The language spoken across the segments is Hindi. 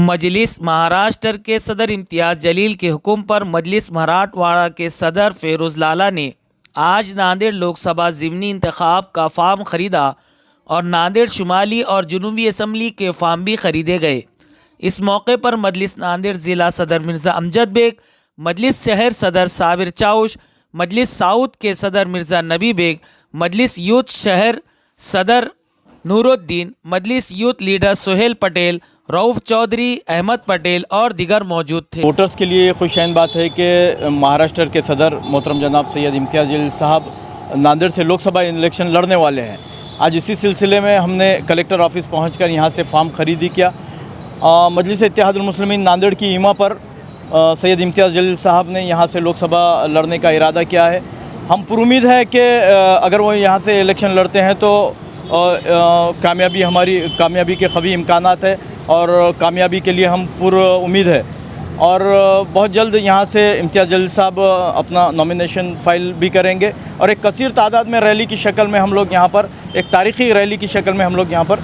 मजलिस महाराष्ट्र के सदर इम्तियाज़ जलील के हुक्म पर मजलिस मराठवाड़ा के सदर फेरोज़ लाला ने आज नांदेड़ लोकसभा ज़िमनी इंतखाब का फार्म ख़रीदा और नांदेड़ शुमाली और जनूबी असम्बली के फार्म भी ख़रीदे गए। इस मौके पर मजलिस नांदेड़ ज़िला सदर मिर्ज़ा अमजद बेग, मजलिस शहर सदर साबिर चाउश, मजलिस साउथ के सदर मिर्ज़ा नबी बेग, मजलिस यूथ शहर सदर नूरुद्दीन, मजलिस यूथ लीडर सुहेल पटेल, रऊफ़ चौधरी, अहमद पटेल और दिगर मौजूद थे। वोटर्स के लिए खुशैन बात है कि महाराष्ट्र के सदर मोहतरम जनाब सैयद इम्तियाज़ जलील साहब नांदेड़ से लोकसभा इलेक्शन लड़ने वाले हैं। आज इसी सिलसिले में हमने कलेक्टर ऑफिस पहुंचकर यहां से फॉर्म खरीदी किया। मजलिस इत्तेहादुल मुस्लिमीन नांदेड़ की ईमा पर सैयद इम्तियाज़ जलील साहब ने यहां से लोकसभा लड़ने का इरादा किया है। हम पुरुमीद है कि अगर वो यहां से इलेक्शन लड़ते हैं तो कामयाबी के ख़वी इम्कानात है और कामयाबी के लिए हम पूरी उम्मीद है। और बहुत जल्द यहाँ से इम्तियाज़ जलील साहब अपना नॉमिनेशन फ़ाइल भी करेंगे और एक कसीर तादाद में रैली की शक्ल में हम लोग यहाँ पर, एक तारीख़ी रैली की शक्ल में हम लोग यहाँ पर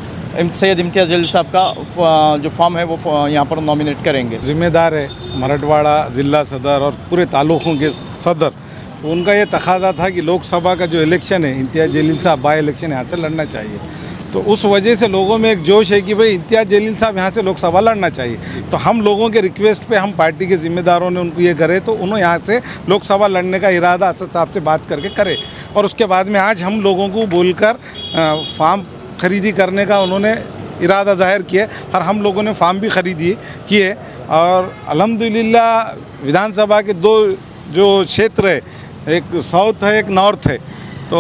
सैयद इम्तियाज़ जलील साहब का जो फॉर्म है वो यहाँ पर नॉमिनेट करेंगे। ज़िम्मेदार है मराठवाड़ा ज़िला सदर और पूरे तालुकों के सदर, उनका ये तकाज़ा था कि लोकसभा का जो इलेक्शन है इम्तियाज़ जलील साहब बाई इलेक्शन यहाँ से लड़ना चाहिए। तो उस वजह से लोगों में एक जोश है कि भाई इम्तियाज़ जलील साहब यहाँ से लोकसभा लड़ना चाहिए। तो हम लोगों के रिक्वेस्ट पे हम पार्टी के ज़िम्मेदारों ने उनको ये करे तो उन्होंने यहाँ से लोकसभा लड़ने का इरादा असद साहब से बात करके करे और उसके बाद में आज हम लोगों को बोलकर फार्म खरीदी करने का उन्होंने इरादा ज़ाहिर किया और हम लोगों ने फार्म भी खरीदी किए और अल्हम्दुलिल्लाह विधानसभा के दो जो क्षेत्र है, एक साउथ है एक नॉर्थ है, तो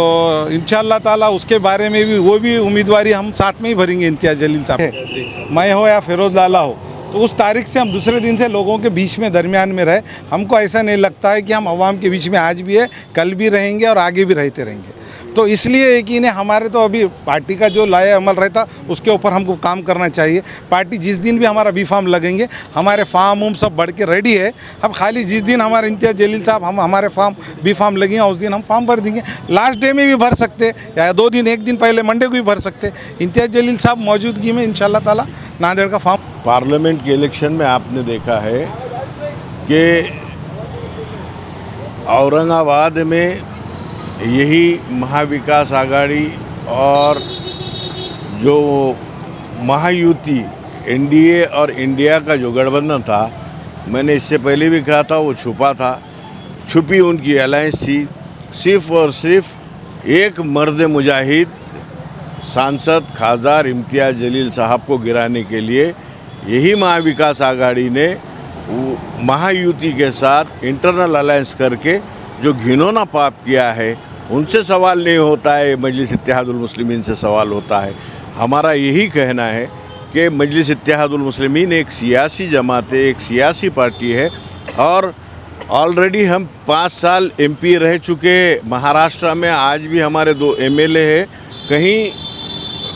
इंशाअल्लाह ताला उसके बारे में भी वो भी उम्मीदवारी हम साथ में ही भरेंगे इम्तियाज़ जलील साहब, मैं हो या फेरोज़ लाला हो। तो उस तारीख से हम दूसरे दिन से लोगों के बीच में दरमियान में रहे। हमको ऐसा नहीं लगता है कि हम अवाम के बीच में आज भी है, कल भी रहेंगे और आगे भी रहते रहेंगे। तो इसलिए यकीन है हमारे तो अभी पार्टी का जो लाया अमल रहता उसके ऊपर हमको काम करना चाहिए। पार्टी जिस दिन भी हमारा बी फार्म लगेंगे, हमारे फार्म उम सब बढ़ के रेडी है। अब खाली जिस दिन हमारे इम्तियाज़ जलील साहब हमारे फार्म बी फार्म लगेंगे उस दिन हम फार्म भर देंगे। लास्ट डे में भी भर सकते या 2 दिन 1 दिन पहले मंडे को भी भर सकते। इम्तियाज़ जलील साहब मौजूदगी में इंशाअल्लाह ताला नांदेड़ का फार्म। पार्लियामेंट के इलेक्शन में आपने देखा है कि औरंगाबाद में यही महाविकास आघाड़ी और जो महायुति एनडीए और इंडिया का जो गठबंधन था, मैंने इससे पहले भी कहा था, वो छुपी उनकी अलायंस थी। सिर्फ़ और सिर्फ एक मर्द मुजाहिद सांसद खासदार इम्तियाज़ जलील साहब को गिराने के लिए यही महाविकास आघाड़ी ने महायुति के साथ इंटरनल अलायंस करके जो घिनौना पाप किया है, उनसे सवाल नहीं होता है, मजलिस इत्तेहादुल मुस्लिमीन से सवाल होता है। हमारा यही कहना है कि मजलिस इत्तेहादुल मुस्लिमीन एक सियासी जमात है, एक सियासी पार्टी है और ऑलरेडी हम 5 साल एमपी रह चुके महाराष्ट्र में। आज भी हमारे 2 एमएलए हैं,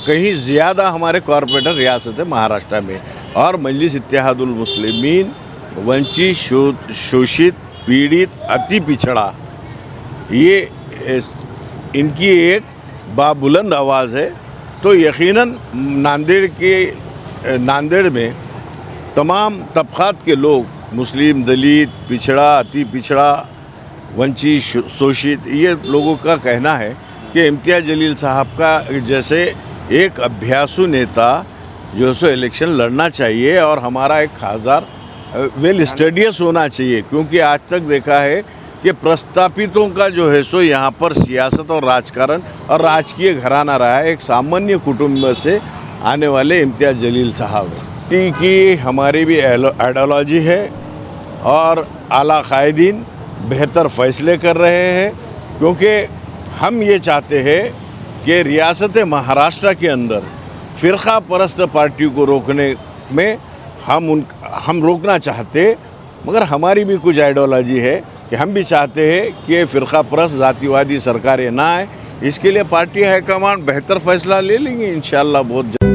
कहीं ज़्यादा हमारे कॉरपोरेटर रियासत है महाराष्ट्र में। और मजलिस इत्तेहादुल मुस्लिमीन वंचित, शोषित, पीड़ित, अति पिछड़ा, ये इनकी एक बाबुलंद आवाज़ है। तो यकीनन नांदेड़ में तमाम तबक़ात के लोग, मुस्लिम, दलित, पिछड़ा, अति पिछड़ा, वंचित, शोषित, ये लोगों का कहना है कि इम्तियाज़ जलील साहब का जैसे एक अभ्यासु नेता जो सो इलेक्शन लड़ना चाहिए और हमारा एक खासदार वेल स्टडीज होना चाहिए। क्योंकि आज तक देखा है कि प्रस्तापितों का जो है सो यहाँ पर सियासत और राजकारण और राजकीय घराना रहा है। एक सामान्य कुटुंब से आने वाले इम्तियाज़ जलील साहब की हमारी भी आइडियोलॉजी है और आला कायदीन बेहतर फ़ैसले कर रहे हैं। क्योंकि हम ये चाहते हैं कि रियासत महाराष्ट्र के अंदर फ़िरक़ा परस्त पार्टी को रोकने में हम रोकना चाहते, मगर हमारी भी कुछ आइडियोलॉजी है कि हम भी चाहते हैं कि फ़िरक़ा परस्त जातिवादी सरकारें ना आए। इसके लिए पार्टी हाईकमान बेहतर फ़ैसला ले लेंगे इंशाअल्लाह बहुत जल्द।